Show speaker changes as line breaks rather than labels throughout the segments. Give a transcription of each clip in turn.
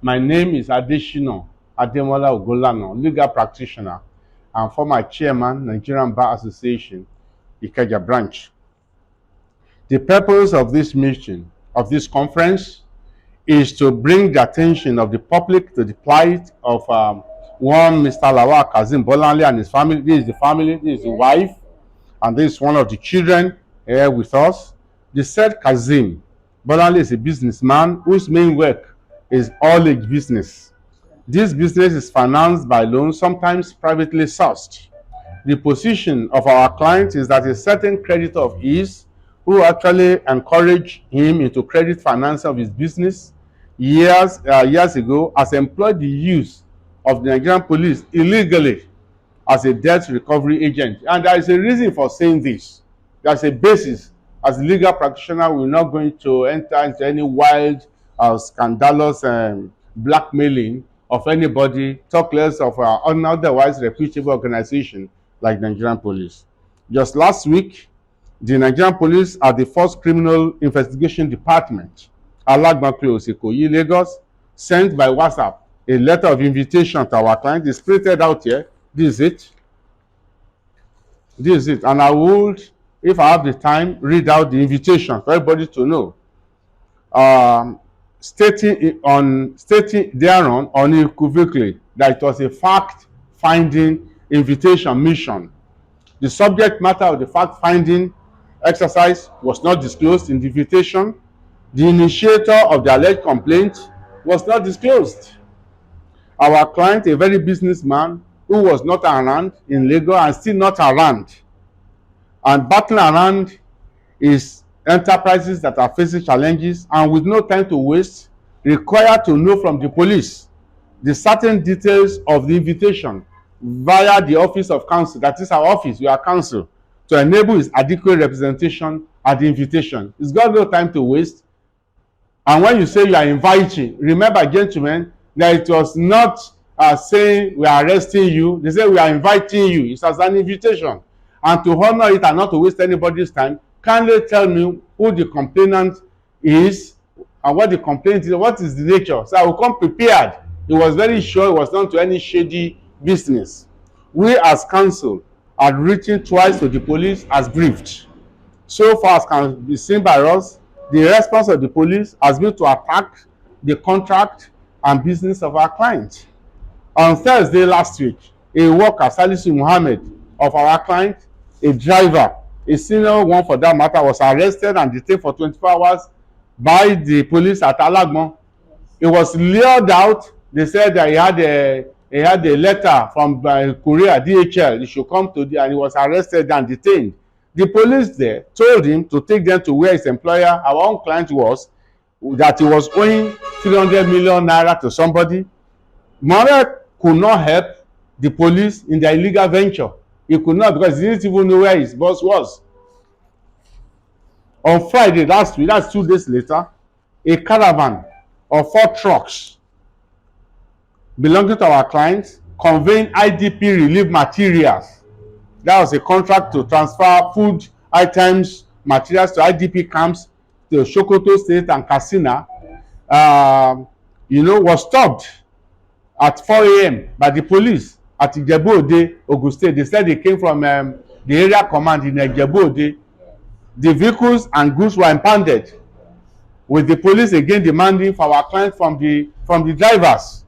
My name is Adeshino Ademola Ogolano, legal practitioner and former chairman, Nigerian Bar Association, Ikeja branch. The purpose of this meeting, of this conference, is to bring the attention of the public to the plight of one Mr. Lawal Kazeem Bolanle and his family. This is the family, this is the wife, and this is one of the children here with us. The said Kazeem Bolanle is a businessman whose main work is haulage business. This business is financed by loans, sometimes privately sourced. The position of our client is that a certain creditor of his who actually encouraged him into credit finance of his business years ago has employed the use of the Nigerian police illegally as a debt recovery agent. And there is a reason for saying this. There's a basis. As a legal practitioner, we're not going to enter into any wild, scandalous blackmailing of anybody, talk less of an otherwise reputable organization like Nigerian police. Just last week, the Nigerian police at the First Criminal Investigation Department, Alagbon, Ikoyi, Lagos, sent by WhatsApp a letter of invitation to our client. It's printed out here. This is it. This is it. And I would, if I have the time, read out the invitation for everybody to know. Stating thereon unequivocally that it was a fact-finding invitation mission. The subject matter of the fact-finding exercise was not disclosed in the invitation. The initiator of the alleged complaint was not disclosed. Our client, a very businessman who was not around in Lagos and still not around, and battling around his enterprises that are facing challenges, and with no time to waste, required to know from the police the certain details of the invitation via the office of counsel. That is our office, we are counsel, to enable his adequate representation at the invitation. He's got no time to waste. And when you say you are inviting, remember, gentlemen, that it was not saying we are arresting you. They say we are inviting you. It's as an invitation. And to honor it and not to waste anybody's time, kindly tell me who the complainant is and what the complaint is, what is the nature. So I will come prepared. He was very sure it was not to any shady business. We as counsel had written twice to the police as briefed. So far as can be seen by us, the response of the police has been to attack the contract and business of our client. On Thursday last week, a worker, Salisu Mohammed, of our client, a driver, a senior one for that matter, was arrested and detained for 24 hours by the police at Alagbon. It was lured out. They said that he had a letter from Korea, DHL. He should come to and he was arrested and detained. The police there told him to take them to where his employer, our own client, was, that he was owing 300 million naira to somebody. Mohammed could not help the police in their illegal venture. He could not, because he didn't even know where his boss was. On Friday last week, that's 2 days later, a caravan of 4 trucks belonging to our clients conveying IDP relief materials. That was a contract to transfer food items, materials to IDP camps to Sokoto State and Katsina. Was stopped at 4 a.m. by the police at Ijebu Ode, Ogun State. They said they came from the area command in Ijebu Ode. The vehicles and goods were impounded, with the police again demanding for our client from the drivers.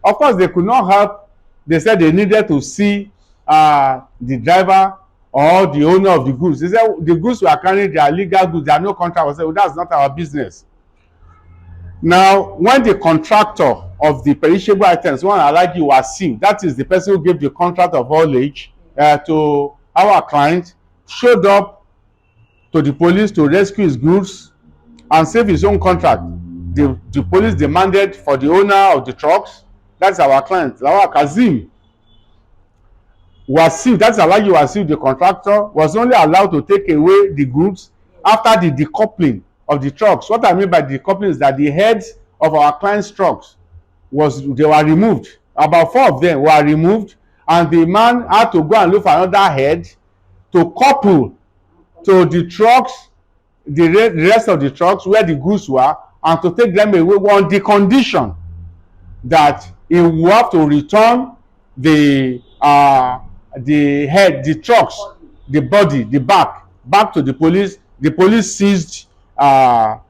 Of course, they could not help. They said they needed to see the driver or the owner of the goods. They said the goods we are carrying, they are legal goods, there are no contract. We said, well, that's not our business. Now, when the contractor of the perishable items, one Alagi was seen, that is the person who gave the contract of haulage to our client, showed up to the police to rescue his goods and save his own contract. The police demanded for the owner of the trucks, that's our client, Lawal Kazeem, Wasif, that's Alagi Wasif, the contractor, was only allowed to take away the goods after the decoupling of the trucks. What I mean by decoupling is that the heads of our client's trucks they were removed. About 4 of them were removed, and the man had to go and look for another head to couple to the trucks, the rest of the trucks where the goods were, and to take them away on the condition that he will have to return the head, the trucks, the body, the back to the police. The police seized the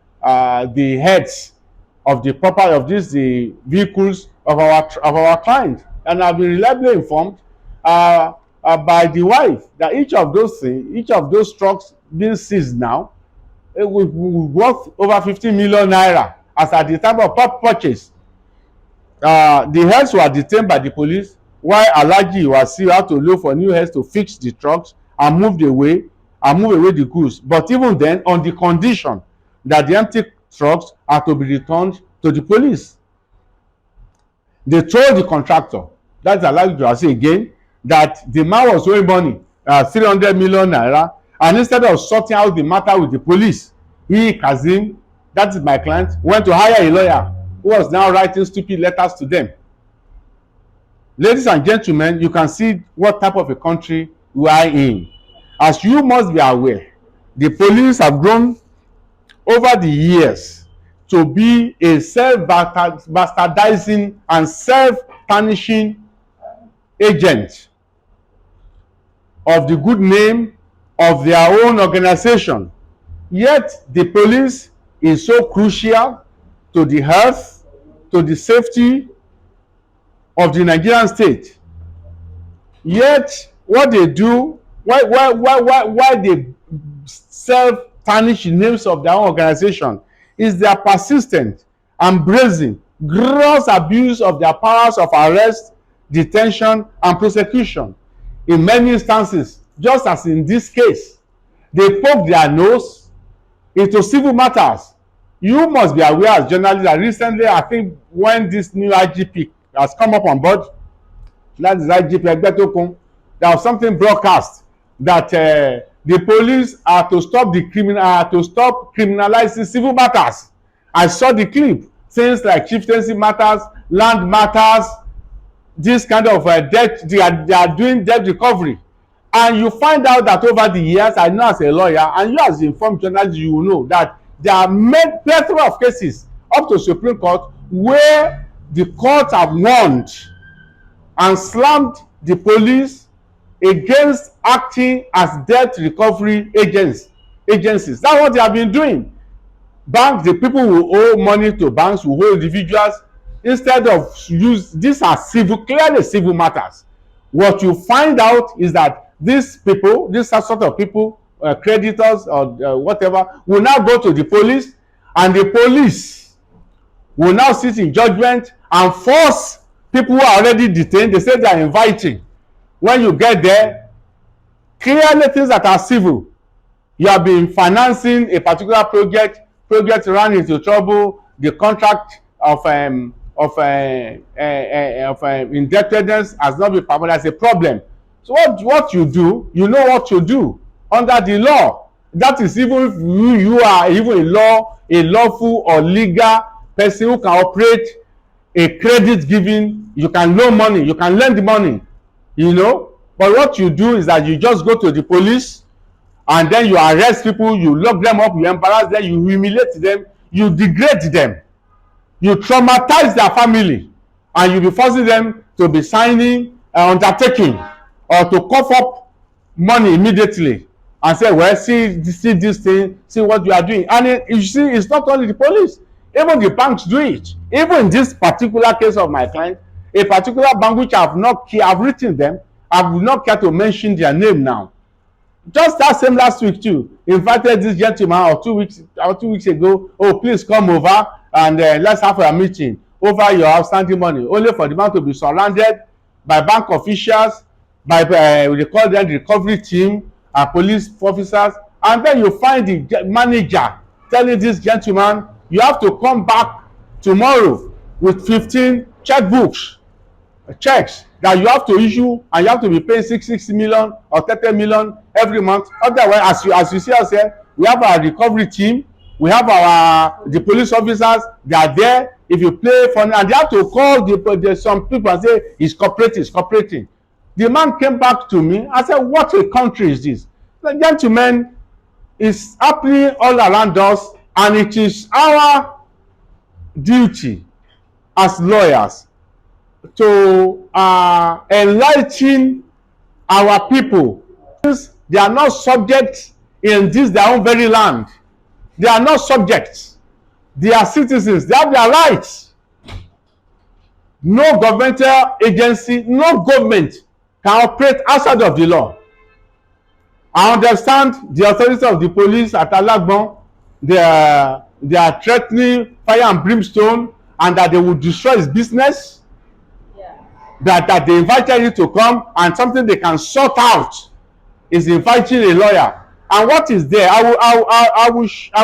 heads of the property of the vehicles of our client, and I've been reliably informed by the wife that each of those things, each of those trucks being seized now, it will worth over 50 million naira as at the time of purchase. The heads were detained by the police while Alhaji Wasiu had to look for new heads to fix the trucks and move away the goods. But even then, on the condition that the empty trucks are to be returned to the police. They told the contractor, that's Alhaji Wasiu again, that the man was owing money, 300 million naira, and instead of sorting out the matter with the police, he, Kazeem, that is my client, went to hire a lawyer who was now writing stupid letters to them. Ladies and gentlemen, you can see what type of a country we are in. As you must be aware, the police have grown over the years to be a self-bastardizing and self-tarnishing agent of the good name of their own organization. Yet the police is so crucial to the health, to the safety of the Nigerian state. Yet what they do, why they self-tarnish the names of their own organization, is their persistent and brazen gross abuse of their powers of arrest, detention, and prosecution. In many instances, just as in this case, they poke their nose into civil matters. You must be aware as journalists that recently, I think when this new IGP has come up on board, that is IGP Egbetokun, there was something broadcast that the police are to stop criminalizing civil matters. I saw the clip. Things like chieftaincy matters, land matters, this kind of debt, they are doing debt recovery. And you find out that over the years, I know as a lawyer, and you as informed journalist, you will know that there are many plethora of cases up to Supreme Court where the courts have warned and slammed the police against acting as debt recovery agencies. That's what they have been doing. Banks, the people who owe money to banks, who owe individuals, instead of these are clearly civil matters. What you find out is that these people, this sort of people, creditors or whatever, will now go to the police, and the police will now sit in judgment and force people who are already detained. They say they are inviting. When you get there, clearly things that are civil. You have been financing a particular project ran into trouble, the contract of indebtedness has not been performed as a problem. So what you do, you know what you do under the law. That is, even if you are even a lawful or legal person who can operate a credit giving, you can loan money, you can lend money, you know. But what you do is that you just go to the police, and then you arrest people, you lock them up, you embarrass them, you humiliate them, you degrade them, you traumatize their family, and you be forcing them to be signing an undertaking or to cough up money immediately and say, well, see this thing, see what you are doing. And you see, it's not only the police, even the banks do it. Even in this particular case of my client, a particular bank which I've written them, I will not care to mention their name now. Just that same last week too, invited this gentleman or 2 weeks ago, oh, please come over and let's have a meeting over your outstanding money, only for the man to be surrounded by bank officials, by we call them the recovery team and police officers. And then you find the manager telling this gentleman, you have to come back tomorrow with 15 checkbooks, checks that you have to issue, and you have to be paying 60 million or 30 million every month. Otherwise, as you see us here, we have our recovery team, we have the police officers, they are there. If you play for, and they have to call some people and say it's cooperating. The man came back to me. I said, what a country is this? The gentleman, is happening all around us, and it is our duty as lawyers to enlighten our people. They are not subjects in this their own very land. They are not subjects. They are citizens. They have their rights. No governmental agency, no government can operate outside of the law. I understand the authority of the police at Alagbon, they are threatening fire and brimstone and that they will destroy his business. Yeah. That they invited you to come and something they can sort out is inviting a lawyer. And what is there? I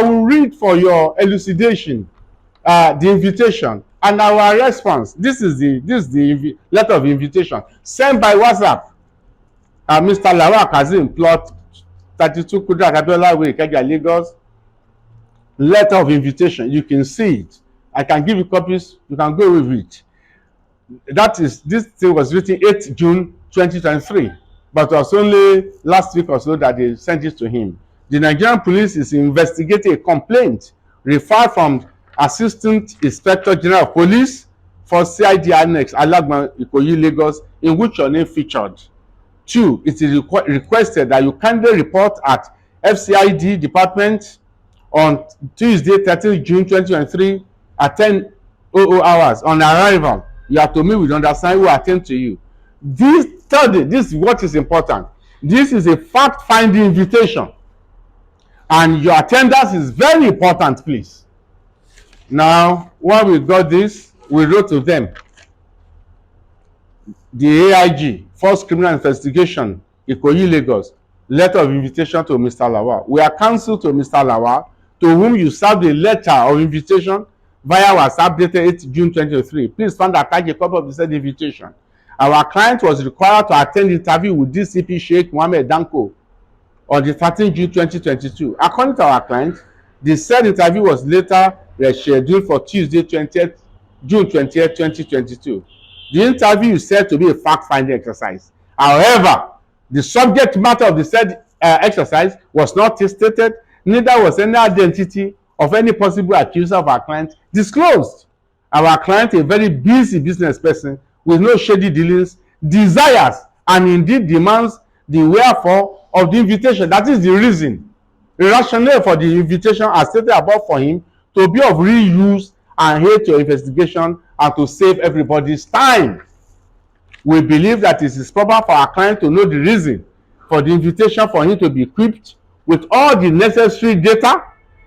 will read for your elucidation the invitation and our response. This is the letter of invitation sent by WhatsApp. Mr Lawal Kazeem, plot 32 Kudrat Abiola Way, Ikeja, Lagos. Letter of invitation. You can see it. I can give you copies. You can go with it. This thing was written 8 June 2023, but it was only last week or so that they sent it to him. The Nigerian police is investigating a complaint referred from Assistant Inspector General of Police for CID Annex, Alagbon, Ikoyi, Lagos, in which your name featured. 2. It is requested that you kindly report at FCID Department on Tuesday, 13 June 2023 at 10:00 hours. On arrival, you are to meet with undersigned who attend to you. This is what is important. This is a fact-finding invitation, and your attendance is very important, please. Now, when we got this, we wrote to them. The AIG, First Criminal Investigation, Ikoyi, Lagos, letter of invitation to Mr. Lawal. We are counsel to Mr. Lawal, to whom you served a letter of invitation via WhatsApp dated 8 June 2023. Please find attached a copy of the said invitation. Our client was required to attend the interview with DCP Sheikh Mohammed Danko on the 13th June 2022. According to our client, the said interview was later rescheduled for Tuesday, June 20th, 2022. The interview is said to be a fact-finding exercise. However, the subject matter of the said exercise was not stated, neither was any identity of any possible accuser of our client disclosed. Our client, a very busy business person with no shady dealings, desires and indeed demands the wherefore of the invitation. That is the reason, the rationale for the invitation as stated above for him to be of real use and aid to your investigation and to save everybody's time. We believe that it is proper for our client to know the reason for the invitation for him to be equipped with all the necessary data,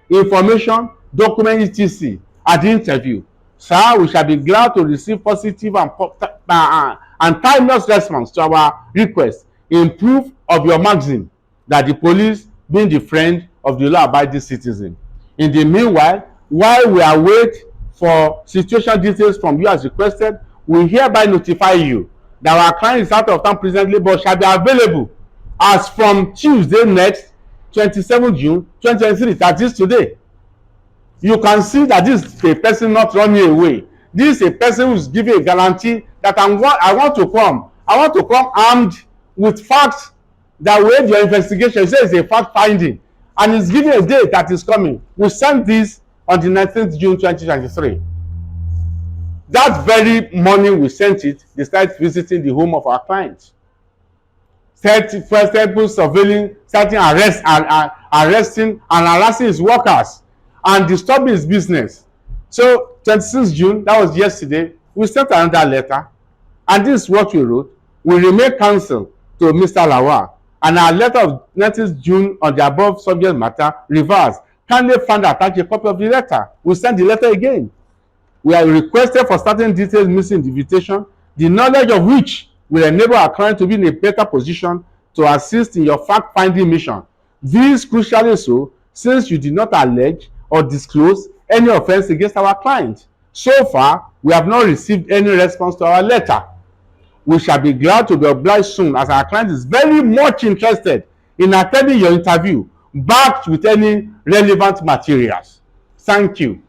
information, documents, etc. at the interview. Sir, we shall be glad to receive positive and timeless response to our request in proof of your maxim that the police being the friend of the law-abiding citizen. In the meanwhile, while we await for situation details from you as requested, we hereby notify you that our client is out of town presently but shall be available as from Tuesday next, 27 June 2023, that is today. You can see that this is a person not running away. This is a person who is giving a guarantee that I want to come armed with facts that will aid your investigation. He says it's a fact finding and it's giving a date that is coming. We sent this on the 19th June 2023. That very morning we sent it, they started visiting the home of our client. Started surveilling, starting arresting and harassing his workers and disturbing his business. So 26th June, that was yesterday, we sent another letter, and this is what we wrote. We remain counsel to Mr. Lawal, and our letter of 19th June on the above subject matter reversed. Kindly find attached a copy of the letter. We sent the letter again. We are requested for certain details missing in the invitation, the knowledge of which will enable our client to be in a better position to assist in your fact-finding mission. This crucially so, since you did not allege or disclose any offense against our client. So far, we have not received any response to our letter. We shall be glad to be obliged soon, as our client is very much interested in attending your interview, backed with any relevant materials. Thank you.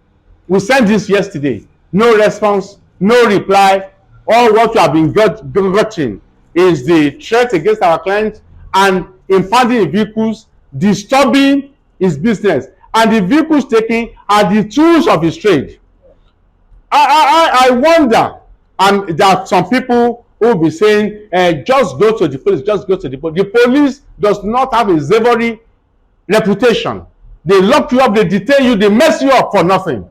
We sent this yesterday. No response, no reply. All what you have been getting is the threat against our client and impounding vehicles, disturbing his business. And the vehicles taken are the tools of his trade. I wonder, and there are some people who will be saying, just go to the police, just go to the police. The police does not have a savory reputation. They lock you up, they detain you, they mess you up for nothing.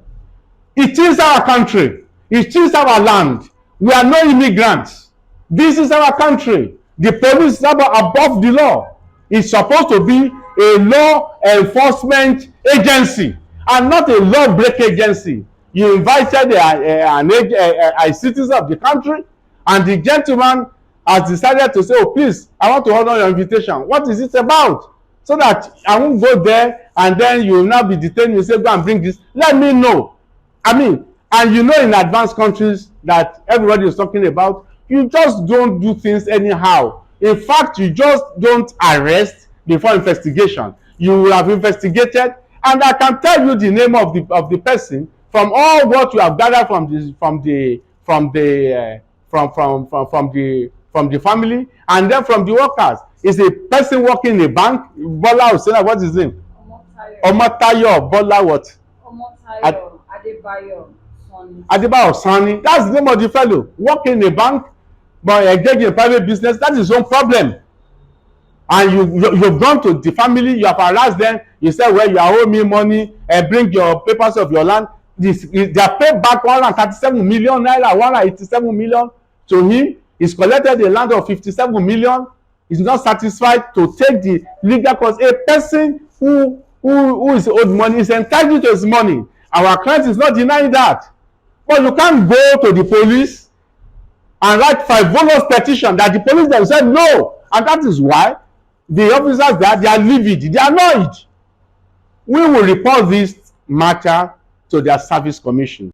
It is our country. It is our land. We are no immigrants. This is our country. The police is above the law. It's supposed to be a law enforcement agency and not a law break agency. You invited a citizen of the country, and the gentleman has decided to say, oh, please, I want to honor your invitation. What is it about? So that I won't go there and then you will now be detained. You say, go and bring this. Let me know. I mean, and you know, in advanced countries that everybody is talking about, you just don't do things anyhow. In fact, you just don't arrest before investigation. You will have investigated, and I can tell you the name of the person from all what you have gathered from the family, and then from the workers. Is a person working in a bank. Bola Hussein, what is his name? Omotayo Bola what?
Omotayo Adebayo
Sani. That's the name of the fellow. Working in a bank, but engaging in private business. That is his own problem. And you've gone to the family, you have harassed them. You say, well, you are owing me money, and bring your papers of your land. They are paid back 137 million naira, 187 million to him. He's collected a land of 57 million. He's not satisfied to take the legal course. A person who is owed money is entitled to his money. Our client is not denying that. But you can't go to the police and write frivolous petition that the police themselves said no. And that is why the officers there, they are livid, they are annoyed. We will report this matter to their service commission.